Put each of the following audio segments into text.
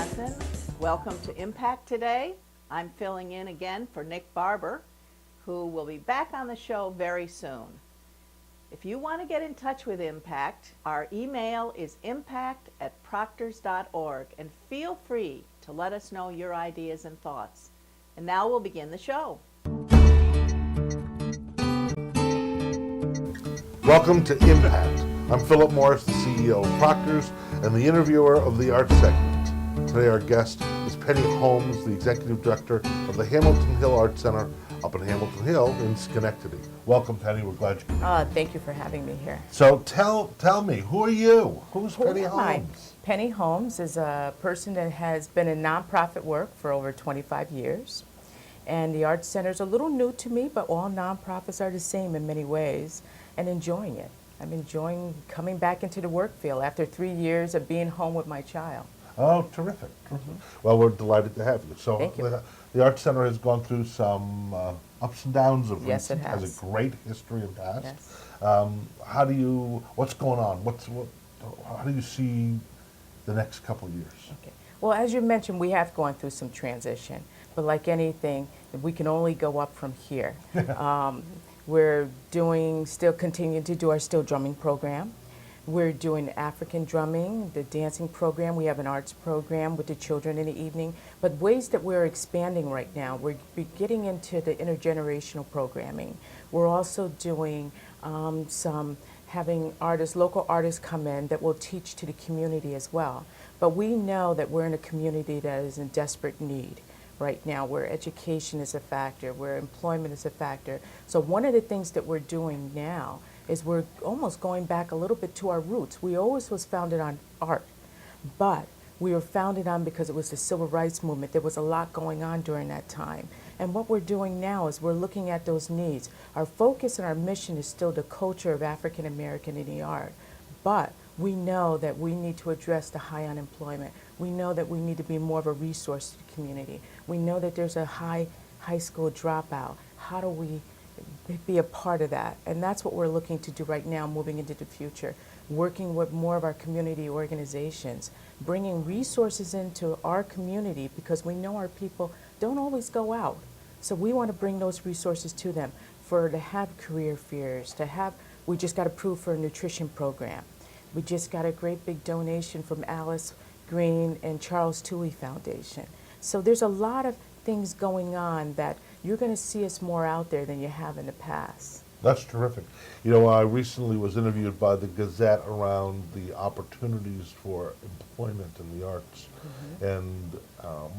Wisconsin. Welcome to Impact today. I'm filling in again for Nick Barber, who will be back on the show very soon. If you want to get in touch with Impact, our email is impact@proctors.org, and feel free to let us know your ideas and thoughts. And now we'll begin the show. Welcome to Impact. I'm Philip Morris, the CEO of Proctors and the interviewer of the Arts segment. Today our guest is Penny Holmes, the Executive Director of the Hamilton Hill Arts Center up in Hamilton Hill in Schenectady. Welcome, Penny. We're glad you came. Thank you for having me here. So tell me, who are you? Who's Penny Holmes? Penny Holmes is a person that has been in nonprofit work for over 25 years. And the Arts Center is a little new to me, but all nonprofits are the same in many ways, and enjoying it. I'm enjoying coming back into the work field after 3 years of being home with my child. Oh, terrific. Well, we're delighted to have you. So Thank you. The Arts Center has gone through some ups and downs of Yes, recent. it has. Has a great history and past. Yes. What's going on? How do you see the next couple of years? Okay. Well, as you mentioned, we have gone through some transition, but like anything, we can only go up from here. We're still continuing to do our still drumming program. We're doing African drumming, the dancing program. We have an arts program with the children in the evening. But ways that we're expanding right now, we're getting into the intergenerational programming. We're also doing having local artists come in that will teach to the community as well. But we know that we're in a community that is in desperate need right now, where education is a factor, where employment is a factor. So one of the things that we're doing now is we're almost going back a little bit to our roots. We always was founded on art, but we were founded on because it was the civil rights movement. There was a lot going on during that time. And what we're doing now is we're looking at those needs. Our focus and our mission is still the culture of African American in the art, but we know that we need to address the high unemployment. We know that we need to be more of a resource to the community. We know that there's a high school dropout. How do we be a part of that? And that's what we're looking to do right now, moving into the future, working with more of our community organizations, bringing resources into our community, because we know our people don't always go out. So we want to bring those resources to them to have career fairs, we just got approved for a nutrition program. We just got a great big donation from Alice Green and Charles Toohey Foundation. So there's a lot of things going on that you're going to see us more out there than you have in the past. That's terrific. You know, I recently was interviewed by the Gazette around the opportunities for employment in the arts. And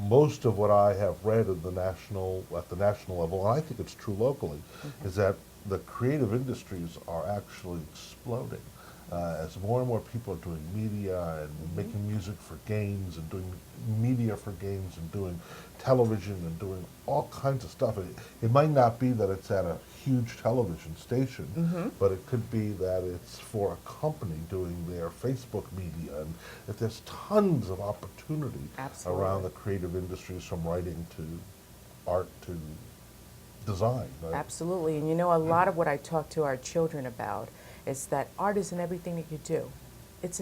most of what I have read at the national level, and I think it's true locally, is that the creative industries are actually exploding. As more and more people are doing media and making music for games and doing media for games and doing television and doing all kinds of stuff. It might not be that it's at a huge television station, but it could be that it's for a company doing their Facebook media, and that there's tons of opportunity around the creative industries, from writing to art to design. Right? Absolutely. And you know, a lot of what I talk to our children about is that art is in everything that you do. It's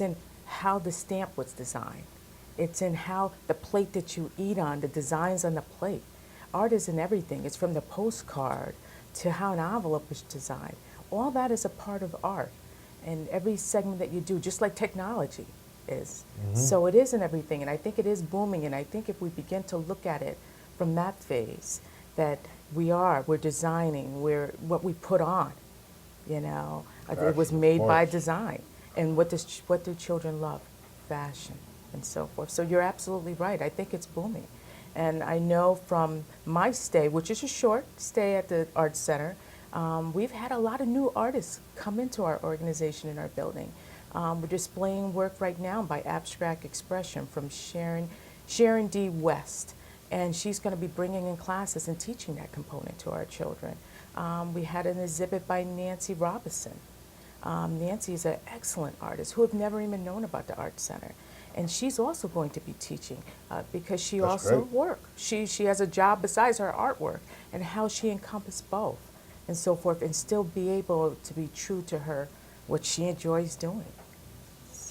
in how the stamp was designed. It's in how the plate that you eat on, the designs on the plate. Art is in everything. It's from the postcard to how an envelope is designed. All that is a part of art. And every segment that you do, just like technology is. So it is in everything, and I think it is booming, and I think if we begin to look at it from that phase, that we're designing, what we put on. You know, it was made by design. And what do children love? Fashion and so forth. So you're absolutely right. I think it's booming. And I know from my stay, which is a short stay at the Arts Center, we've had a lot of new artists come into our organization in our building. We're displaying work right now by Abstract Expression from Sharon D. West. And she's going to be bringing in classes and teaching that component to our children. We had an exhibit by Nancy Robinson. Nancy is an excellent artist who have never even known about the Arts Center. And she's also going to be teaching because she That's also great. works. She has a job besides her artwork, and how she encompass both and so forth, and still be able to be true to her, what she enjoys doing.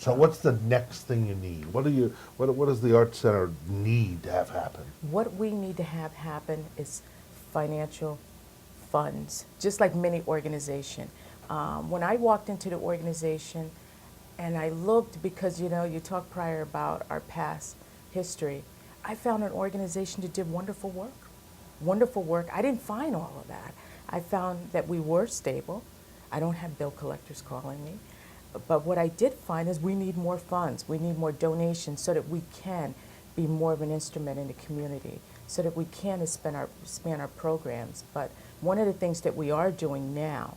So what's the next thing you need? What does the Arts Center need to have happen? What we need to have happen is financial funds, just like many organization. When I walked into the organization and I looked, because you talked prior about our past history, I found an organization that did wonderful work. Wonderful work. I didn't find all of that. I found that we were stable. I don't have bill collectors calling me. But what I did find is we need more funds. We need more donations so that we can be more of an instrument in the community, so that we can expand our programs. But one of the things that we are doing now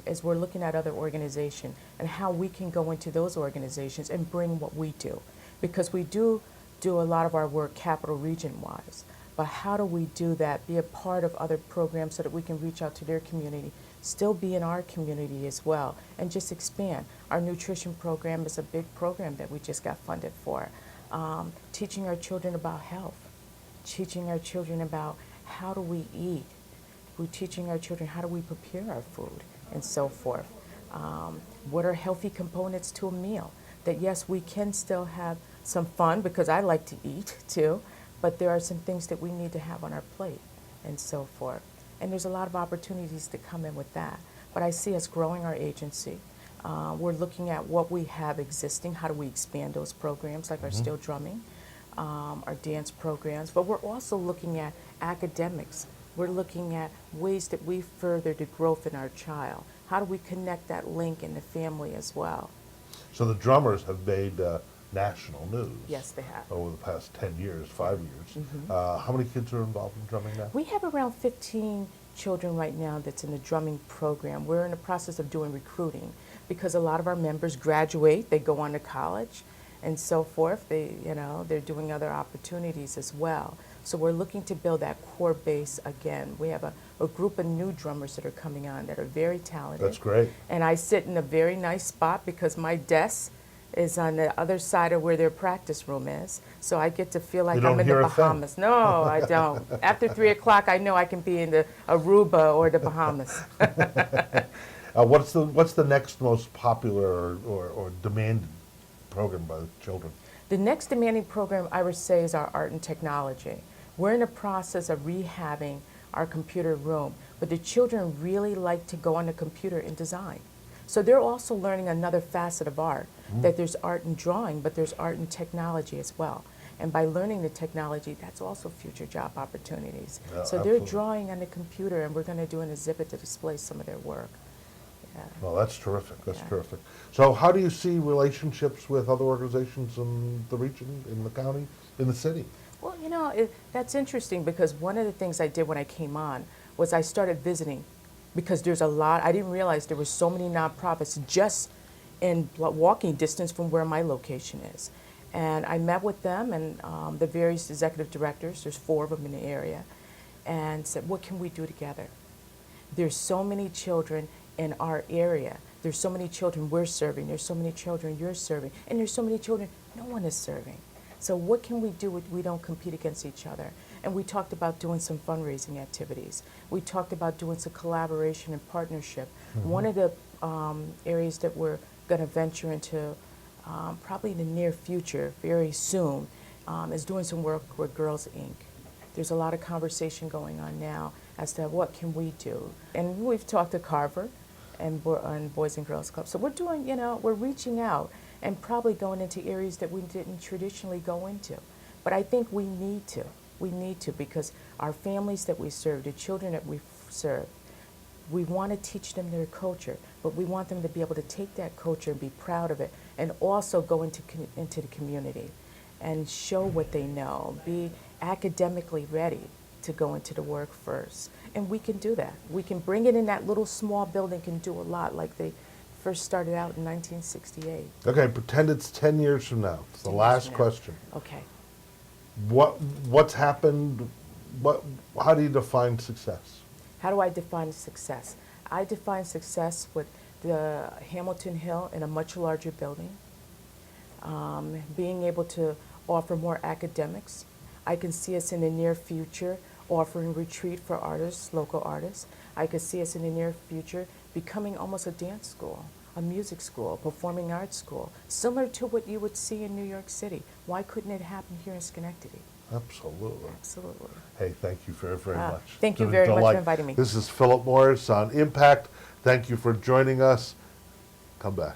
is we're looking at other organizations and how we can go into those organizations and bring what we do. Because we do a lot of our work capital region-wise. But how do we do that, be a part of other programs so that we can reach out to their community, still be in our community as well, and just expand. Our nutrition program is a big program that we just got funded for. Teaching our children about health, teaching our children about how do we eat. We're teaching our children how do we prepare our food and so forth. What are healthy components to a meal? That yes, we can still have some fun, because I like to eat too, but there are some things that we need to have on our plate and so forth. And there's a lot of opportunities to come in with that. But I see us growing our agency. We're looking at what we have existing, how do we expand those programs, like our still drumming, our dance programs, but we're also looking at academics. We're looking at ways that we further the growth in our child. How do we connect that link in the family as well? So the drummers have made national news. Yes, they have. Over the past 10 years, 5 years. How many kids are involved in drumming now? We have around 15 children right now that's in the drumming program. We're in the process of doing recruiting, because a lot of our members graduate, they go on to college and so forth. They're doing other opportunities as well. So we're looking to build that core base again. We have a group of new drummers that are coming on that are very talented. That's great. And I sit in a very nice spot because my desk is on the other side of where their practice room is. So I get to feel like I'm in the Bahamas. No, I don't. After 3 o'clock, I know I can be in the Aruba or the Bahamas. What's the next most popular or demanded program by the children? The next demanding program, I would say, is our art and technology. We're in the process of rehabbing our computer room, but the children really like to go on the computer and design. So they're also learning another facet of art, that there's art in drawing, but there's art in technology as well. And by learning the technology, that's also future job opportunities. Yeah, so absolutely. they're drawing on the computer, and we're going to do an exhibit to display some of their work. Yeah. Well, that's terrific. That's terrific. So how do you see relationships with other organizations in the region, in the county, in the city? Well, that's interesting, because one of the things I did when I came on was I started visiting, because there's a lot. I didn't realize there were so many nonprofits just in walking distance from where my location is. And I met with them and the various executive directors, there's 4 of them in the area, and said, what can we do together? There's so many children in our area. There's so many children we're serving. There's so many children you're serving. And there's so many children no one is serving. So what can we do we don't compete against each other? And we talked about doing some fundraising activities. We talked about doing some collaboration and partnership. One of the areas that we're going to venture into probably in the near future, very soon, is doing some work with Girls Inc. There's a lot of conversation going on now as to what can we do. And we've talked to Carver and Boys and Girls Club. So we're doing, we're reaching out and probably going into areas that we didn't traditionally go into. But I think we need to. We need to, because our families that we serve, the children that we serve, we want to teach them their culture, but we want them to be able to take that culture and be proud of it, and also go into the community and show what they know, be academically ready to go into the workforce. And we can do that. We can bring it in that little small building, can do a lot, like they first started out in 1968. Okay, pretend it's 10 years from now. It's the last question. Okay. What's happened? How do you define success? How do I define success? I define success with the Hamilton Hill in a much larger building, being able to offer more academics. I can see us in the near future offering retreat for artists, local artists. I could see us in the near future becoming almost a dance school, a music school, a performing arts school, similar to what you would see in New York City. Why couldn't it happen here in Schenectady? Absolutely. Absolutely. Hey, thank you very, very much. Thank you Been a very much for delight. inviting me. This is Philip Morris on Impact. Thank you for joining us. Come back.